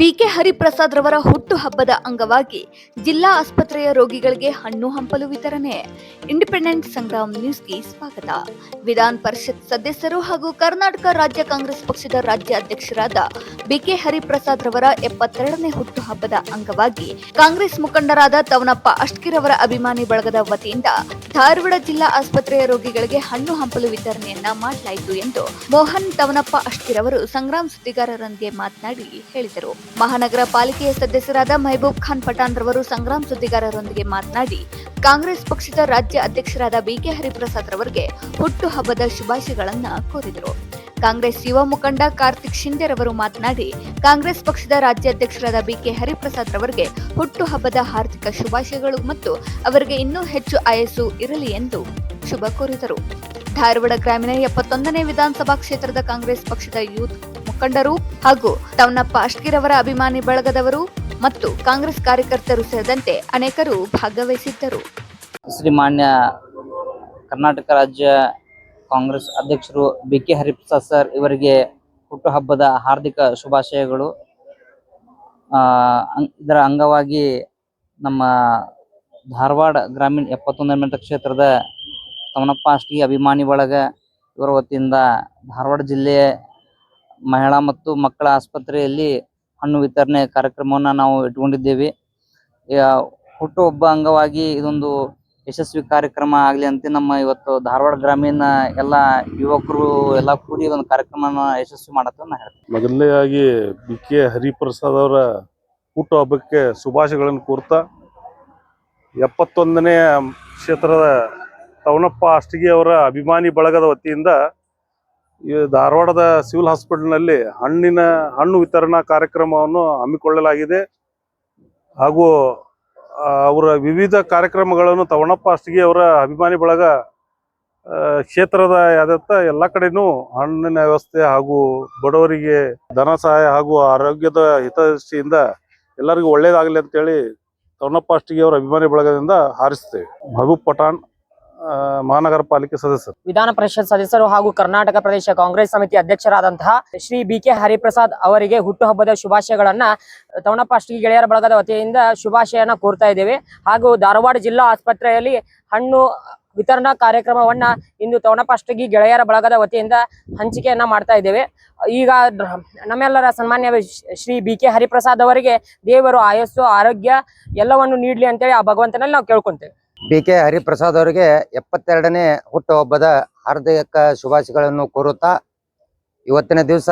BK Hariprasad ರವರ ಹುಟ್ಟುಹಬ್ಬದ ಅಂಗವಾಗಿ ಜಿಲ್ಲಾ ಆಸ್ಪತ್ರೆಯ ರೋಗಿಗಳಿಗೆ ಹಣ್ಣು ಹಂಪಲು ವಿತರಣೆ. ಇಂಡಿಪೆಂಡೆಂಟ್ ಸಂಗ್ರಾಮ್ ನ್ಯೂಸ್ಗೆ ಸ್ವಾಗತ. ವಿಧಾನ ಪರಿಷತ್ ಸದಸ್ಯರು ಹಾಗೂ ಕರ್ನಾಟಕ ರಾಜ್ಯ ಕಾಂಗ್ರೆಸ್ ಪಕ್ಷದ ರಾಜ್ಯ ಅಧ್ಯಕ್ಷರಾದ ಬಿಕೆ ಹರಿಪ್ರಸಾದ್ ರವರ 72ನೇ ಹುಟ್ಟುಹಬ್ಬದ ಅಂಗವಾಗಿ ಕಾಂಗ್ರೆಸ್ ಮುಖಂಡರಾದ ತವನಪ್ಪ ಅಷ್ಟ್ಗಿರವರ ಅಭಿಮಾನಿ ಬಳಗದ ವತಿಯಿಂದ ಧಾರವಾಡ ಜಿಲ್ಲಾ ಆಸ್ಪತ್ರೆಯ ರೋಗಿಗಳಿಗೆ ಹಣ್ಣು ಹಂಪಲು ವಿತರಣೆಯನ್ನ ಮಾಡಲಾಯಿತು ಎಂದು ಮೋಹನ್ ತವನಪ್ಪ ಅಷ್ಟ್ಗಿರವರು ಸಂಗ್ರಾಮ್ ಸುದ್ದಿಗಾರರೊಂದಿಗೆ ಮಾತನಾಡಿ ಹೇಳಿದರು. ಮಹಾನಗರ ಪಾಲಿಕೆಯ ಸದಸ್ಯರಾದ ಮೆಹಬೂಬ್ ಖಾನ್ ಪಠಾಣ್ ರವರು ಸಂಗ್ರಾಮ್ ಸುದ್ದಿಗಾರರೊಂದಿಗೆ ಮಾತನಾಡಿ ಕಾಂಗ್ರೆಸ್ ಪಕ್ಷದ ರಾಜ್ಯ ಅಧ್ಯಕ್ಷರಾದ ಬಿಕೆ ಹರಿಪ್ರಸಾದ್ ರವರಿಗೆ ಹುಟ್ಟುಹಬ್ಬದ ಶುಭಾಶಯಗಳನ್ನು ಕೋರಿದರು. ಕಾಂಗ್ರೆಸ್ ಯುವ ಮುಖಂಡ ಕಾರ್ತಿಕ್ ಶಿಂದೆ ರವರು ಮಾತನಾಡಿ ಕಾಂಗ್ರೆಸ್ ಪಕ್ಷದ ರಾಜ್ಯಾಧ್ಯಕ್ಷರಾದ ಬಿಕೆ ಹರಿಪ್ರಸಾದ್ ರವರಿಗೆ ಹುಟ್ಟುಹಬ್ಬದ ಹಾರ್ದಿಕ ಶುಭಾಶಯಗಳು ಮತ್ತು ಅವರಿಗೆ ಇನ್ನೂ ಹೆಚ್ಚು ಆಯಸ್ಸು ಇರಲಿ ಎಂದು ಶುಭ ಕೋರಿದರು. ಧಾರವಾಡ ಗ್ರಾಮೀಣ 71ನೇ ವಿಧಾನಸಭಾ ಕ್ಷೇತ್ರದ ಕಾಂಗ್ರೆಸ್ ಪಕ್ಷದ ಯೂತ್ ಮುಖಂಡರು ಹಾಗೂ ತವನಪ್ಪ ಅಷ್ಟ್ಗಿರವರ ಅಭಿಮಾನಿ ಬಳಗದವರು ಮತ್ತು ಕಾಂಗ್ರೆಸ್ ಕಾರ್ಯಕರ್ತರು ಸೇರಿದಂತೆ ಅನೇಕರು ಭಾಗವಹಿಸಿದ್ದರು. ಶ್ರೀಮಾನ್ಯ ಕರ್ನಾಟಕ ರಾಜ್ಯ ಕಾಂಗ್ರೆಸ್ ಅಧ್ಯಕ್ಷರು ಬಿಕೆ ಹರಿಪ್ರಸಾದ್ ಸರ್ ಇವರಿಗೆ ಹುಟ್ಟುಹಬ್ಬದ ಹಾರ್ದಿಕ ಶುಭಾಶಯಗಳು. ಇದರ ಅಂಗವಾಗಿ ನಮ್ಮ ಧಾರವಾಡ ಗ್ರಾಮೀಣ 71ನೇ ಕ್ಷೇತ್ರದ ತವನಪ್ಪ ಅಷ್ಟ್ಗಿ ಅಭಿಮಾನಿ ಬಳಗ ಇವರ ವತಿಯಿಂದ ಧಾರವಾಡ ಜಿಲ್ಲೆಯ ಮಹಿಳಾ ಮತ್ತು ಮಕ್ಕಳ ಆಸ್ಪತ್ರೆಯಲ್ಲಿ ಹಣ್ಣು ವಿತರಣೆ ಕಾರ್ಯಕ್ರಮವನ್ನು ನಾವು ಇಟ್ಕೊಂಡಿದ್ದೇವೆ. ಹುಟ್ಟುಹಬ್ಬ ಅಂಗವಾಗಿ ಇದೊಂದು ಯಶಸ್ವಿ ಕಾರ್ಯಕ್ರಮ ಆಗಲಿ ಅಂತ ನಮ್ಮ ಇವತ್ತು ಧಾರವಾಡ ಗ್ರಾಮೀಣ ಎಲ್ಲ ಯುವಕರು ಎಲ್ಲ ಕೂಡಿ ಒಂದು ಕಾರ್ಯಕ್ರಮನ ಯಶಸ್ವಿ ಮಾಡತ್ತ ಹೇಳ್ತೀನಿ. ಮೊದಲನೇದಾಗಿ ಬಿಕೆ ಹರಿಪ್ರಸಾದ್ ಅವರ ಹುಟ್ಟುಹಬ್ಬಕ್ಕೆ ಶುಭಾಶಯಗಳನ್ನು ಕೋರ್ತಾ 71ನೇ ಕ್ಷೇತ್ರದ ತವನಪ್ಪ ಅಷ್ಟ್ಗಿ ಅವರ ಅಭಿಮಾನಿ ಬಳಗದ ವತಿಯಿಂದ ಈ ಧಾರವಾಡದ ಸಿವಿಲ್ ಹಾಸ್ಪಿಟಲ್ನಲ್ಲಿ ಹಣ್ಣು ವಿತರಣಾ ಕಾರ್ಯಕ್ರಮವನ್ನು ಹಮ್ಮಿಕೊಳ್ಳಲಾಗಿದೆ. ಹಾಗೂ ಅವರ ವಿವಿಧ ಕಾರ್ಯಕ್ರಮಗಳನ್ನು ತವನಪ್ಪ ಅಷ್ಟ್ಗಿ ಅವರ ಅಭಿಮಾನಿ ಬಳಗ ಕ್ಷೇತ್ರದ ಯಾವ್ದತ್ತ ಎಲ್ಲ ಕಡೆನೂ ಹಣ್ಣಿನ ವ್ಯವಸ್ಥೆ ಹಾಗೂ ಬಡವರಿಗೆ ಧನ ಸಹಾಯ ಹಾಗೂ ಆರೋಗ್ಯದ ಹಿತದೃಷ್ಟಿಯಿಂದ ಎಲ್ಲರಿಗೂ ಒಳ್ಳೇದಾಗಲಿ ಅಂತೇಳಿ ತವನಪ್ಪ ಅಷ್ಟ್ಗಿ ಅವರ ಅಭಿಮಾನಿ ಬಳಗದಿಂದ ಹಾರಿಸ್ತೇವೆ. ಮೆಹಬೂಬ್ ಪಠಾಣ್, ಮಹಾನಗರ ಪಾಲಿಕೆ ಸದಸ್ಯರು, ವಿಧಾನ ಪರಿಷತ್ ಸದಸ್ಯರು ಹಾಗೂ ಕರ್ನಾಟಕ ಪ್ರದೇಶ ಕಾಂಗ್ರೆಸ್ ಸಮಿತಿ ಅಧ್ಯಕ್ಷರಾದಂತಹ ಶ್ರೀ ಬಿಕೆ ಹರಿಪ್ರಸಾದ್ ಅವರಿಗೆ ಹುಟ್ಟುಹಬ್ಬದ ಶುಭಾಶಯಗಳನ್ನ ತವನಪ್ಪ ಅಷ್ಟ್ಗಿ ಗೆಳೆಯರ ಬಳಗದ ವತಿಯಿಂದ ಶುಭಾಶಯನ ಕೋರ್ತಾ ಇದ್ದೇವೆ. ಹಾಗೂ ಧಾರವಾಡ ಜಿಲ್ಲಾ ಆಸ್ಪತ್ರೆಯಲ್ಲಿ ಹಣ್ಣು ವಿತರಣಾ ಕಾರ್ಯಕ್ರಮವನ್ನ ಇಂದು ತವನಪ್ಪ ಅಷ್ಟ್ಗಿ ಗೆಳೆಯರ ಬಳಗದ ವತಿಯಿಂದ ಹಂಚಿಕೆಯನ್ನ ಮಾಡ್ತಾ ಇದ್ದೇವೆ. ಈಗ ನಮ್ಮೆಲ್ಲರ ಸನ್ಮಾನ್ಯ ಶ್ರೀ ಬಿಕೆ ಹರಿಪ್ರಸಾದ್ ಅವರಿಗೆ ದೇವರು ಆಯಸ್ಸು ಆರೋಗ್ಯ ಎಲ್ಲವನ್ನು ನೀಡಲಿ ಅಂತೇಳಿ ಆ ಭಗವಂತನಲ್ಲಿ ನಾವು ಕೇಳ್ಕೊಂತೇವೆ. ಬಿಕೆ ಹರಿಪ್ರಸಾದ್ ಅವರಿಗೆ 72ನೇ ಹುಟ್ಟುಹಬ್ಬದ ಹಾರ್ದಿಕ ಶುಭಾಶಯಗಳನ್ನು ಕೋರುತ್ತಾ ಇವತ್ತಿನ ದಿವಸ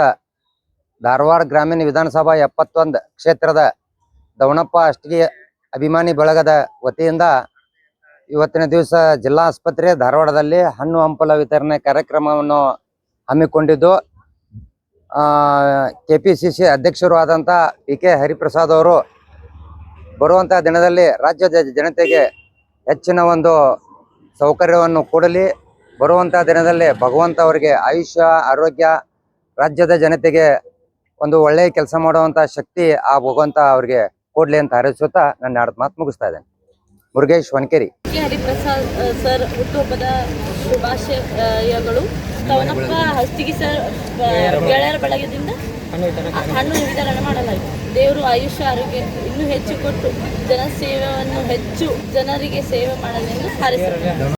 ಧಾರವಾಡ ಗ್ರಾಮೀಣ ವಿಧಾನಸಭಾ 71 ಕ್ಷೇತ್ರದ ತವನಪ್ಪ ಅಷ್ಟ್ಗಿ ಅಭಿಮಾನಿ ಬಳಗದ ವತಿಯಿಂದ ಇವತ್ತಿನ ದಿವಸ ಜಿಲ್ಲಾ ಆಸ್ಪತ್ರೆ ಧಾರವಾಡದಲ್ಲಿ ಹಣ್ಣು ಹಂಪಲ ವಿತರಣೆ ಕಾರ್ಯಕ್ರಮವನ್ನು ಹಮ್ಮಿಕೊಂಡಿದ್ದು ಕೆಪಿಸಿಸಿ ಅಧ್ಯಕ್ಷರು ಆದಂಥ ಬಿಕೆ ಹರಿಪ್ರಸಾದ್ ಅವರು ಬರುವಂಥ ದಿನದಲ್ಲಿ ರಾಜ್ಯದ ಜನತೆಗೆ ಹೆಚ್ಚಿನ ಒಂದು ಸೌಕರ್ಯವನ್ನು ಕೊಡಲಿ, ಬರುವಂಥ ದಿನದಲ್ಲಿ ಭಗವಂತ ಅವರಿಗೆ ಆಯುಷ್ಯ ಆರೋಗ್ಯ, ರಾಜ್ಯದ ಜನತೆಗೆ ಒಂದು ಒಳ್ಳೆಯ ಕೆಲಸ ಮಾಡುವಂಥ ಶಕ್ತಿ ಆ ಭಗವಂತ ಅವರಿಗೆ ಕೊಡಲಿ ಅಂತ ಹಾರೈಸುತ್ತಾ ನನ್ನ 2 ಮಾತು ಮುಗಿಸ್ತಾ ಇದ್ದೇನೆ. ಮುರುಗೇಶ್ ವನಕೆರೆ. ಹರಿಪ್ರಸಾದ್ ಸರ್ ಹುಟ್ಟುಹಬ್ಬದ ಶುಭಾಶಯಗಳು. ತವನಪ್ಪ ಅಷ್ಟ್ಗಿ ಸರ್ ಗೆಳೆಯರ ಬಳಗದಿಂದ ಹಣ್ಣು ವಿತರಣೆ ಮಾಡಲಾಯಿತು. ದೇವರು ಆಯುಷ್ಯ ಆರೋಗ್ಯ ಇನ್ನೂ ಹೆಚ್ಚು ಕೊಟ್ಟು ಜನಸೇವೆಯನ್ನು ಹೆಚ್ಚು ಜನರಿಗೆ ಸೇವೆ ಮಾಡಲೆಂದು ಹಾರೈಸಿದರು.